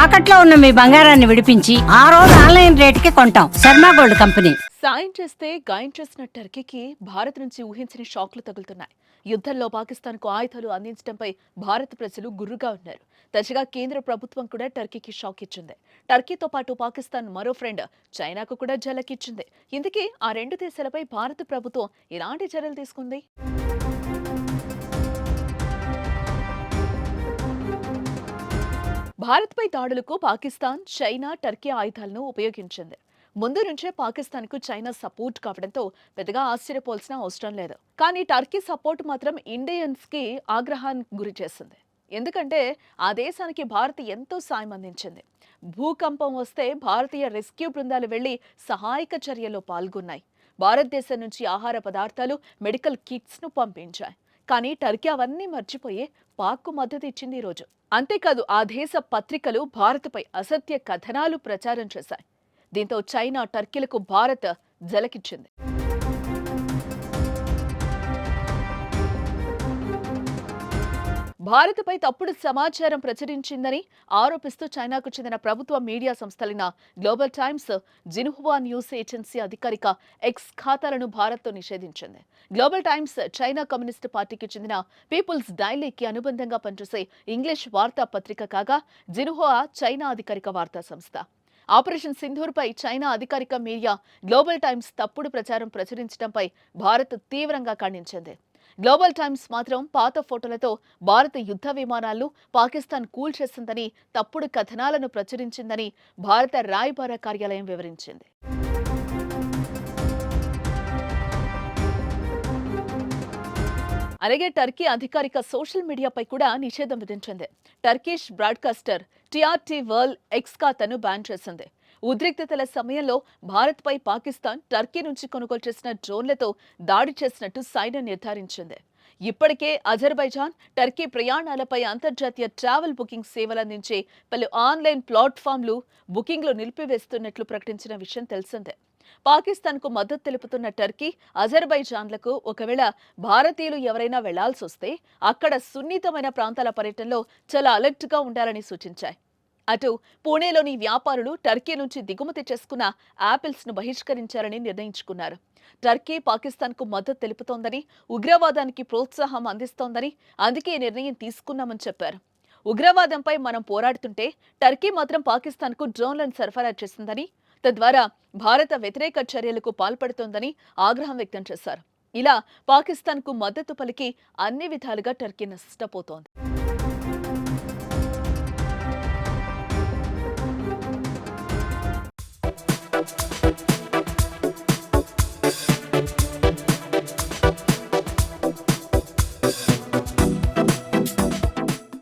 తాకట్లో ఉన్న మీ బంగారాన్ని విడిపించి ఆ రోజు ఆన్లైన్ రేటుకి కొంటాం. Sharma gold company. సాయం చేస్తే గాయం చేసిన టర్కీకి భారత్ నుంచి ఊహించని షాక్లు తగులుతున్నాయి. యుద్ధంలో పాకిస్తాన్కు ఆయుధాలు అందించడంపై భారత్ ప్రజలు గుర్రుగా ఉన్నారు. తాజాగా కేంద్ర ప్రభుత్వం కూడా టర్కీకి షాక్ ఇచ్చింది. టర్కీతో పాటు పాకిస్తాన్ మరో ఫ్రెండ్ చైనాకు కూడా జలకిచ్చింది. ఇందుకే ఆ రెండు దేశాలపై భారత ప్రభుత్వం ఎలాంటి చర్యలు తీసుకుంది? భారత్పై దాడులకు పాకిస్తాన్, చైనా, టర్కీ ఆయుధాలను ఉపయోగించింది. ముందు నుంచే పాకిస్తాన్కు చైనా సపోర్ట్ కావడంతో పెద్దగా ఆశ్చర్యపోవాల్సిన అవసరం లేదు. కానీ టర్కీ సపోర్ట్ మాత్రం ఇండియన్స్కి ఆగ్రహానికి గురి చేసింది. ఎందుకంటే ఆ దేశానికి భారత్ ఎంతో సాయం అందించింది. భూకంపం వస్తే భారతీయ రెస్క్యూ బృందాలు వెళ్లి సహాయక చర్యలో పాల్గొన్నాయి. భారతదేశం నుంచి ఆహార పదార్థాలు, మెడికల్ కిట్స్ను పంపించాయి. కానీ టర్కీ అవన్నీ మర్చిపోయి పాక్కు మద్దతు ఇచ్చింది ఈరోజు. అంతేకాదు ఆ దేశ పత్రికలు భారత్పై అసత్య కథనాలు ప్రచారం చేశాయి. దీంతో చైనా, టర్కీలకు భారత్ జలకిచ్చింది. భారత్పై తప్పుడు సమాచారం ప్రచురించిందని ఆరోపిస్తూ చైనాకు చెందిన ప్రభుత్వ మీడియా సంస్థలైన Global Times, Xinhua News Agency అధికారిక ఎక్స్ ఖాతాలను భారత్తో నిషేధించింది. గ్లోబల్ టైమ్స్ చైనా కమ్యూనిస్టు పార్టీకి చెందిన పీపుల్స్ డైలీకి అనుబంధంగా పనిచేసే ఇంగ్లీష్ వార్తా పత్రిక కాగా, జిన్హువా చైనా అధికారిక వార్తా సంస్థ. ఆపరేషన్ సింధూర్పై చైనా అధికారిక మీడియా గ్లోబల్ టైమ్స్ తప్పుడు ప్రచారం ప్రచురించడంపై భారత్ తీవ్రంగా ఖండించింది. గ్లోబల్ టైమ్స్ మాత్రం పాత ఫోటోలతో భారత యుద్ధ విమానాలను పాకిస్తాన్ కూల్చేసిందని, తప్పుడు కథనాలను ప్రచురించిందని భారత రాయబార కార్యాలయం వివరించింది. అలాగే టర్కీ అధికారిక సోషల్ మీడియాపై కూడా నిషేధం విధించింది. Turkish broadcaster TRT world X ఖాతాను బ్యాన్ చేసింది. ఉద్రిక్తతల సమయంలో భారత్పై పాకిస్తాన్ టర్కీ నుంచి కొనుగోలు చేసిన డ్రోన్లతో దాడి చేసినట్టు సైన్యం నిర్ధారించింది. ఇప్పటికే అజర్బైజాన్, టర్కీ ప్రయాణాలపై అంతర్జాతీయ ట్రావెల్ బుకింగ్ సేవలందించే పలు ఆన్లైన్ ప్లాట్ఫామ్లు బుకింగ్లు నిలిపివేస్తున్నట్లు ప్రకటించిన విషయం తెలిసిందే. పాకిస్తాన్కు మద్దతు తెలుపుతున్న టర్కీ, అజర్బైజాన్లకు ఒకవేళ భారతీయులు ఎవరైనా వెళ్లాల్సి వస్తే అక్కడ సున్నితమైన ప్రాంతాల పర్యటనలో చాలా అలర్ట్గా ఉండాలని సూచించాయి. అటు పూణేలోని వ్యాపారులు టర్కీ నుంచి దిగుమతి చేసుకున్న యాపిల్స్ను బహిష్కరించారని నిర్ణయించుకున్నారు. టర్కీ పాకిస్తాన్కు మద్దతు తెలుపుతోందని, ఉగ్రవాదానికి ప్రోత్సాహం అందిస్తోందని, అందుకే ఈ నిర్ణయం తీసుకున్నామని చెప్పారు. ఉగ్రవాదంపై మనం పోరాడుతుంటే టర్కీ మాత్రం పాకిస్తాన్కు డ్రోన్లను సరఫరా చేసిందని, తద్వారా భారత వ్యతిరేక చర్యలకు పాల్పడుతోందని ఆగ్రహం వ్యక్తం చేశారు. ఇలా పాకిస్తాన్కు మద్దతు పలికి అన్ని విధాలుగా టర్కీ నష్టపోతోంది.